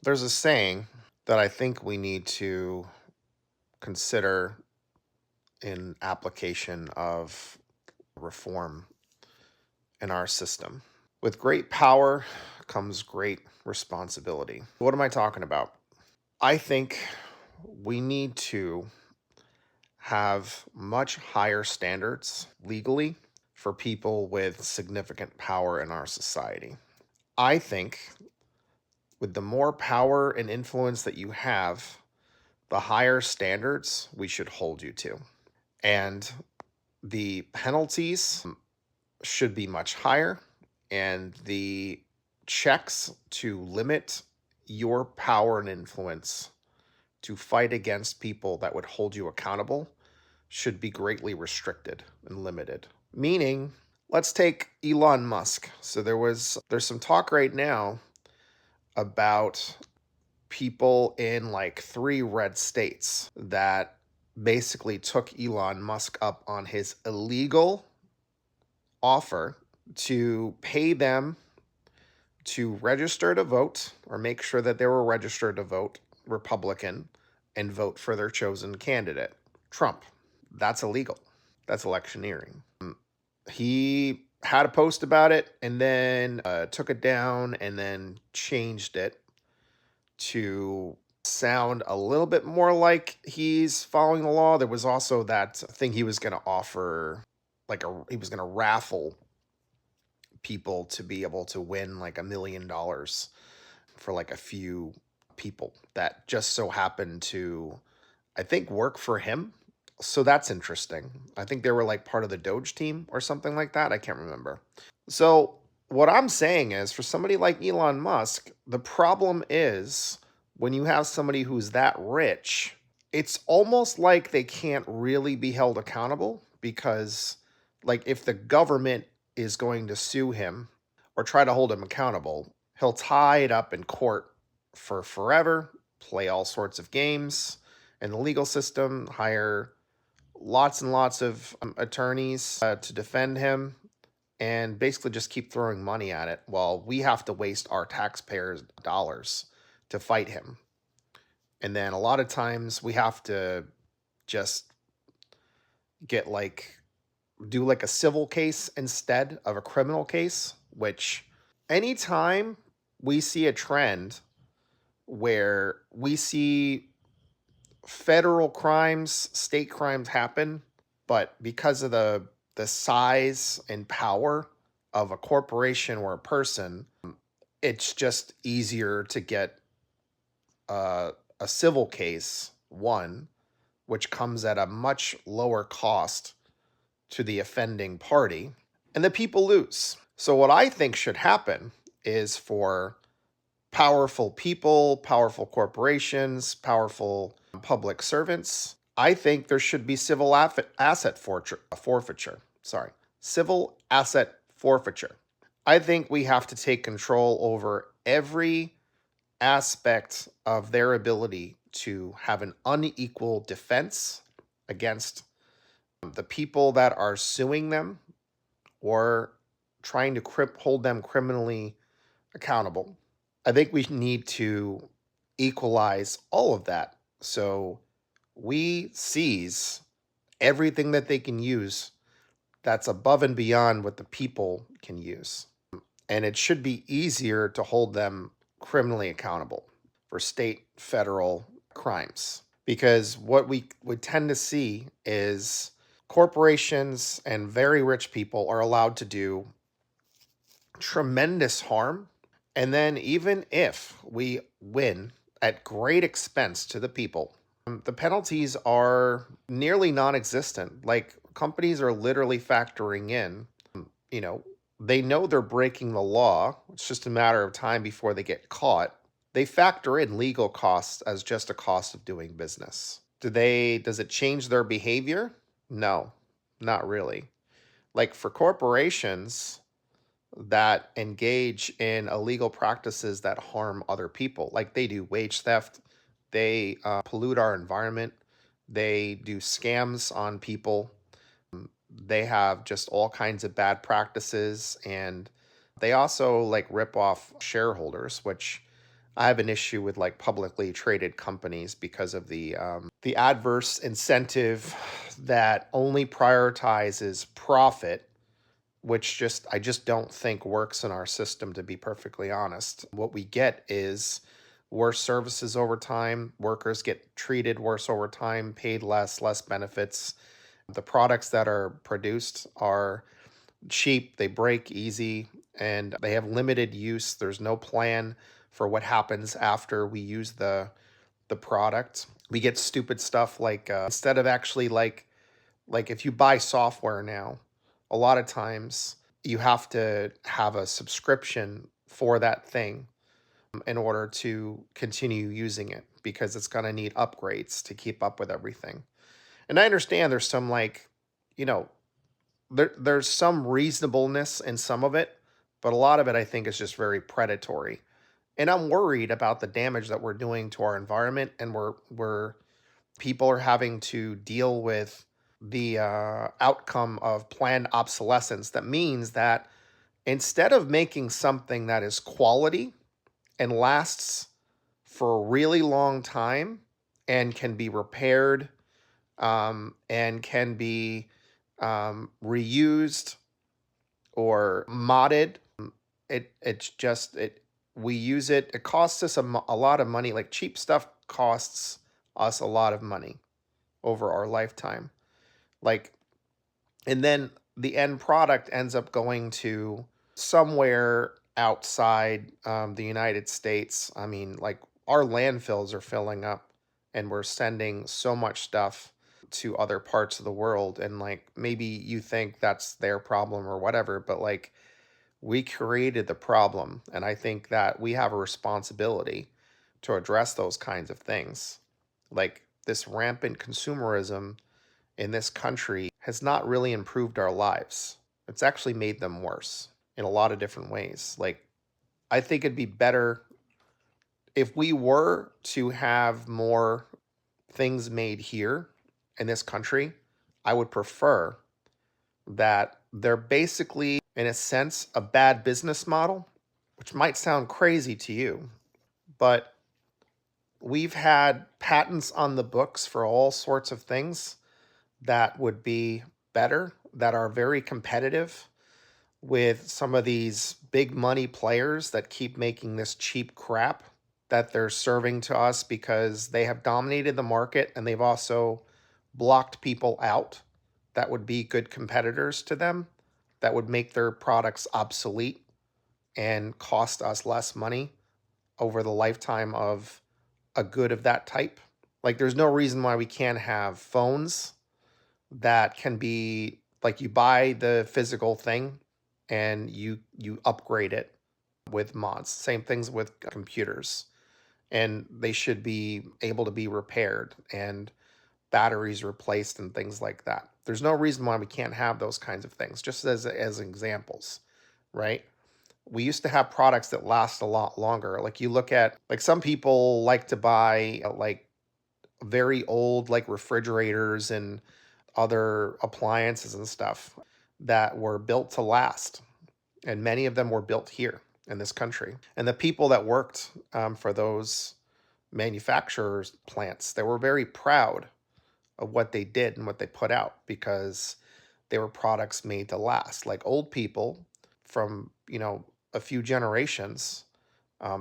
There's a saying that I think we need to consider in application of reform in our system. With great power comes great responsibility. What am I talking about? I think we need to have much higher standards legally for people with significant power in our society. I think with the more power and influence that you have, the higher standards we should hold you to. And the penalties should be much higher, and the checks to limit your power and influence to fight against people that would hold you accountable should be greatly restricted and limited. Meaning, let's take Elon Musk. So there's some talk right now about people in like 3 red states that basically took Elon Musk up on his illegal offer to pay them to register to vote or make sure that they were registered to vote Republican and vote for their chosen candidate, Trump. That's illegal. That's electioneering. He had a post about it and then took it down and then changed it to sound a little bit more like he's following the law. There was also that thing he was going to offer, he was going to raffle people to be able to win like $1 million for like a few people that just so happened to, I think, work for him. So that's interesting. I think they were like part of the Doge team or something like that. I can't remember. So what I'm saying is for somebody like Elon Musk, the problem is when you have somebody who's that rich, it's almost like they can't really be held accountable because, like, if the government is going to sue him or try to hold him accountable, he'll tie it up in court for forever, play all sorts of games in the legal system, hire lots and lots of attorneys to defend him, and basically just keep throwing money at it while we have to waste our taxpayers' dollars to fight him. And then a lot of times we have to just get do like a civil case instead of a criminal case, which anytime we see a trend where we see federal crimes, state crimes happen, but because of the size and power of a corporation or a person, it's just easier to get a civil case won, which comes at a much lower cost to the offending party, and the people lose. So, what I think should happen is for powerful people, powerful corporations, powerful public servants, I think there should be civil asset forfeiture. Sorry, civil asset forfeiture. I think we have to take control over every aspect of their ability to have an unequal defense against the people that are suing them or trying to hold them criminally accountable. I think we need to equalize all of that. So we seize everything that they can use that's above and beyond what the people can use. And it should be easier to hold them criminally accountable for state, federal crimes. Because what we would tend to see is corporations and very rich people are allowed to do tremendous harm. And then, even if we win at great expense to the people, the penalties are nearly non existent. Like, companies are literally factoring in, you know, they know they're breaking the law. It's just a matter of time before they get caught. They factor in legal costs as just a cost of doing business. Does it change their behavior? No, not really. Like for corporations that engage in illegal practices that harm other people, like they do wage theft, they pollute our environment, they do scams on people, they have just all kinds of bad practices, and they also like rip off shareholders, which I have an issue with like publicly traded companies because of the adverse incentive that only prioritizes profit, which I just don't think works in our system, to be perfectly honest. What we get is worse services over time. Workers get treated worse over time, paid less benefits. The products that are produced are cheap, they break easy, and they have limited use. There's no plan for what happens after we use the product. We get stupid stuff like instead of actually like if you buy software now, a lot of times you have to have a subscription for that thing in order to continue using it because it's going to need upgrades to keep up with everything. And I understand there's some like, you know, there's some reasonableness in some of it, but a lot of it I think is just very predatory. And I'm worried about the damage that we're doing to our environment, and we're people are having to deal with the outcome of planned obsolescence. That means that instead of making something that is quality and lasts for a really long time and can be repaired and can be reused or modded, it's just it we use it. It costs us a lot of money. Like cheap stuff costs us a lot of money over our lifetime. Like, and then the end product ends up going to somewhere outside the United States. I mean, like our landfills are filling up, and we're sending so much stuff to other parts of the world. And like maybe you think that's their problem or whatever, but like we created the problem, and I think that we have a responsibility to address those kinds of things. Like this rampant consumerism in this country has not really improved our lives. It's actually made them worse in a lot of different ways. Like, I think it'd be better if we were to have more things made here in this country. I would prefer that they're basically, in a sense, a bad business model, which might sound crazy to you, but we've had patents on the books for all sorts of things that would be better, that are very competitive with some of these big money players that keep making this cheap crap that they're serving to us because they have dominated the market, and they've also blocked people out that would be good competitors to them, that would make their products obsolete and cost us less money over the lifetime of a good of that type. Like there's no reason why we can't have phones that can be like you buy the physical thing and you upgrade it with mods. Same things with computers. And they should be able to be repaired and batteries replaced and things like that. There's no reason why we can't have those kinds of things, just as examples, right? We used to have products that last a lot longer. Like you look at like some people like to buy like very old like refrigerators and other appliances and stuff that were built to last. And many of them were built here in this country. And the people that worked for those manufacturers plants, they were very proud of what they did and what they put out because they were products made to last. Like old people from, a few generations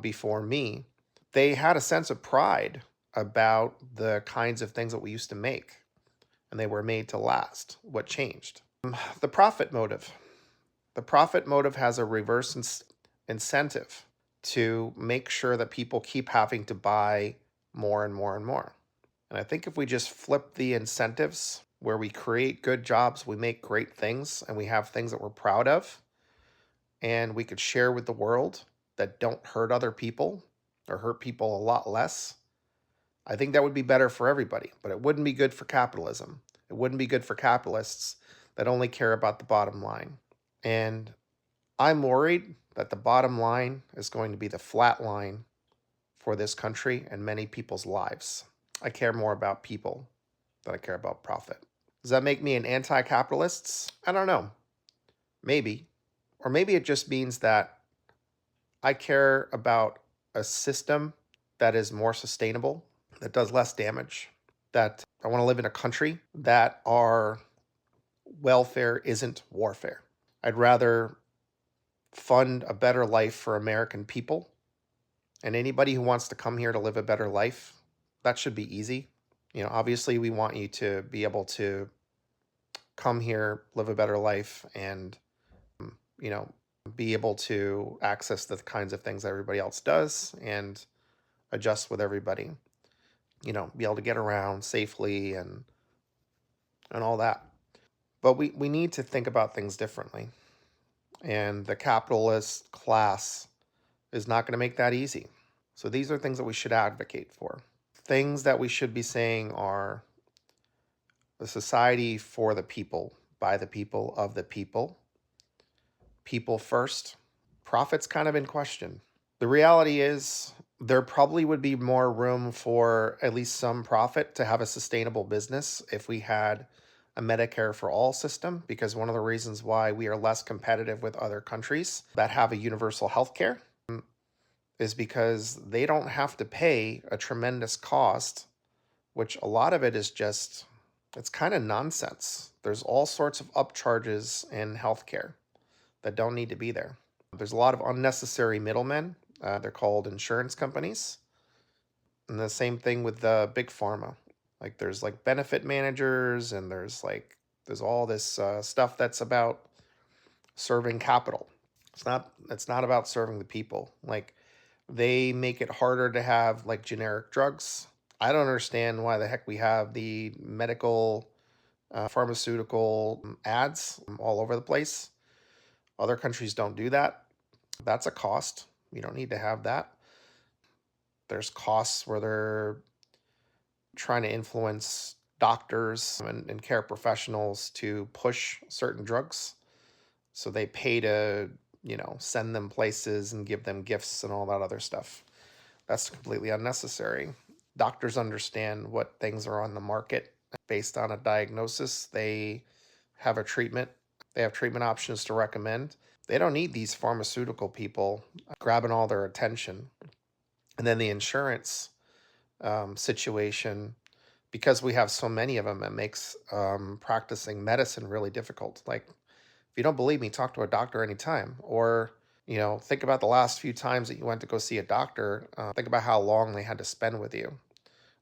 before me, they had a sense of pride about the kinds of things that we used to make, and they were made to last. What changed? The profit motive. The profit motive has a reverse incentive to make sure that people keep having to buy more and more and more. And I think if we just flip the incentives where we create good jobs, we make great things, and we have things that we're proud of, and we could share with the world that don't hurt other people or hurt people a lot less, I think that would be better for everybody. But it wouldn't be good for capitalism. It wouldn't be good for capitalists that only care about the bottom line. And I'm worried that the bottom line is going to be the flat line for this country and many people's lives. I care more about people than I care about profit. Does that make me an anti-capitalist? I don't know. Maybe. Or maybe it just means that I care about a system that is more sustainable, that does less damage, that I want to live in a country that our welfare isn't warfare. I'd rather fund a better life for American people. And anybody who wants to come here to live a better life, that should be easy. Obviously, we want you to be able to come here, live a better life, and, you know, be able to access the kinds of things everybody else does and adjust with everybody. Be able to get around safely and all that. But we need to think about things differently. And the capitalist class is not going to make that easy. So these are things that we should advocate for. Things that we should be saying are the society for the people, by the people, of the people, people first. Profit's kind of in question. The reality is there probably would be more room for at least some profit to have a sustainable business if we had a Medicare for all system, because one of the reasons why we are less competitive with other countries that have a universal health care is because they don't have to pay a tremendous cost, which a lot of it is just, it's kind of nonsense. There's all sorts of upcharges in healthcare that don't need to be there. There's a lot of unnecessary middlemen. They're called insurance companies. And the same thing with the big pharma. Like there's like benefit managers and there's all this stuff that's about serving capital. It's not about serving the people. Like they make it harder to have like generic drugs. I don't understand why the heck we have the medical pharmaceutical ads all over the place. Other countries don't do that. That's a cost. We don't need to have that. There's costs where they're trying to influence doctors and care professionals to push certain drugs. So they pay to, send them places and give them gifts and all that other stuff. That's completely unnecessary. Doctors understand what things are on the market based on a diagnosis. They have a treatment. They have treatment options to recommend. They don't need these pharmaceutical people grabbing all their attention. And then the insurance situation, because we have so many of them, it makes practicing medicine really difficult. Like, if you don't believe me, talk to a doctor anytime. Or, think about the last few times that you went to go see a doctor. Think about how long they had to spend with you.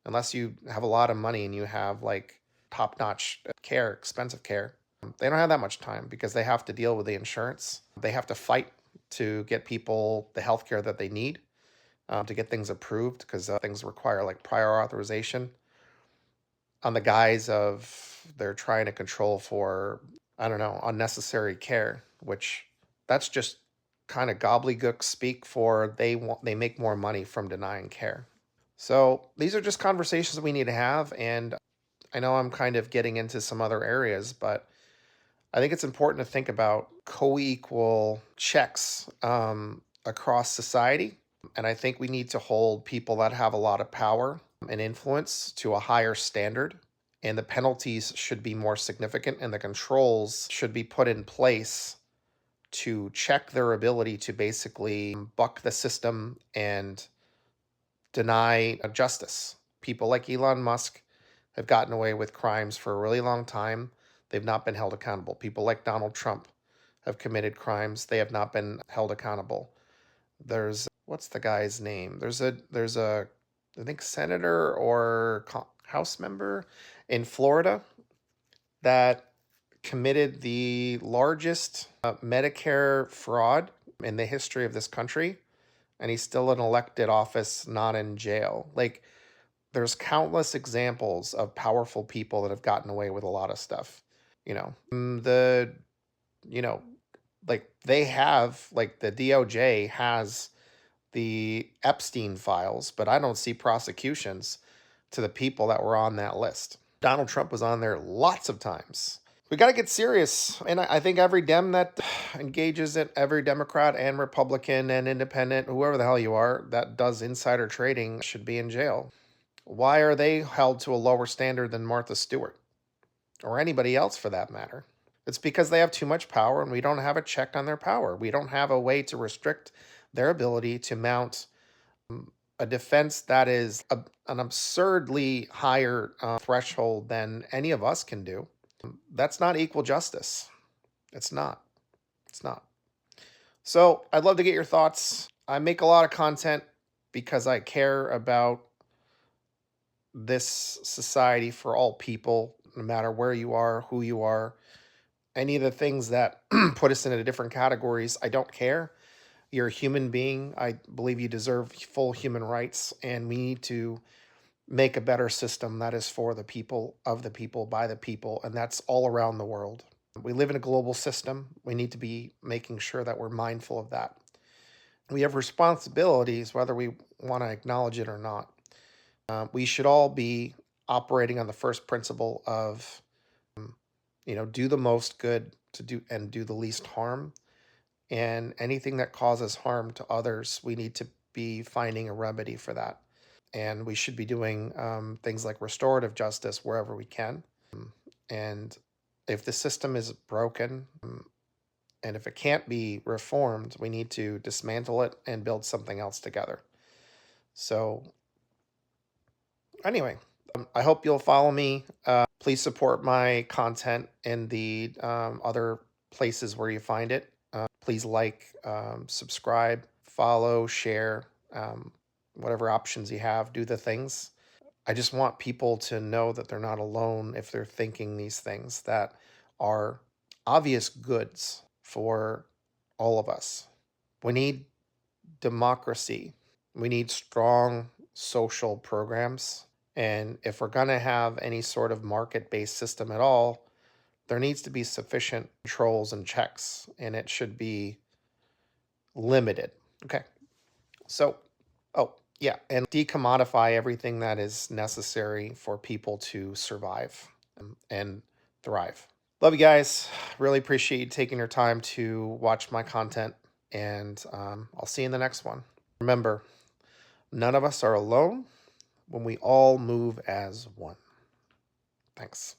Unless you have a lot of money and you have like top-notch care, expensive care, they don't have that much time because they have to deal with the insurance. They have to fight to get people the health care that they need, to get things approved, because things require like prior authorization on the guise of they're trying to control for, I don't know, unnecessary care, which that's just kind of gobbledygook speak for they make more money from denying care. So these are just conversations that we need to have. And I know I'm kind of getting into some other areas, but I think it's important to think about co-equal checks across society. And I think we need to hold people that have a lot of power and influence to a higher standard. And the penalties should be more significant, and the controls should be put in place to check their ability to basically buck the system and deny justice. People like Elon Musk have gotten away with crimes for a really long time. They've not been held accountable. People like Donald Trump have committed crimes. They have not been held accountable. There's, what's the guy's name? There's a I think senator or House member in Florida that committed the largest Medicare fraud in the history of this country, and he's still in elected office, not in jail. Like, there's countless examples of powerful people that have gotten away with a lot of stuff. The, you know, like they have, like the DOJ has the Epstein files, but I don't see prosecutions to the people that were on that list. Donald Trump was on there lots of times. We got to get serious. And I think every Dem that engages in, every Democrat and Republican and independent, whoever the hell you are, that does insider trading should be in jail. Why are they held to a lower standard than Martha Stewart or anybody else for that matter? It's because they have too much power and we don't have a check on their power. We don't have a way to restrict their ability to mount a defense that is an absurdly higher threshold than any of us can do. That's not equal justice. It's not. It's not. So I'd love to get your thoughts. I make a lot of content because I care about this society for all people, no matter where you are, who you are, any of the things that put us into different categories. I don't care. You're a human being. I believe you deserve full human rights, and we need to make a better system that is for the people, of the people, by the people, and that's all around the world. We live in a global system. We need to be making sure that we're mindful of that. We have responsibilities, whether we want to acknowledge it or not. We should all be operating on the first principle of, do the most good to do and do the least harm. And anything that causes harm to others, we need to be finding a remedy for that. And we should be doing things like restorative justice wherever we can. And if the system is broken, and if it can't be reformed, we need to dismantle it and build something else together. So, anyway, I hope you'll follow me. Please support my content in the other places where you find it. Please like, subscribe, follow, share, whatever options you have, do the things. I just want people to know that they're not alone if they're thinking these things that are obvious goods for all of us. We need democracy. We need strong social programs. And if we're going to have any sort of market based system at all, there needs to be sufficient controls and checks, and it should be limited. Okay. So, oh, yeah, and decommodify everything that is necessary for people to survive and thrive. Love you guys. Really appreciate you taking your time to watch my content, and I'll see you in the next one. Remember, none of us are alone when we all move as one. Thanks.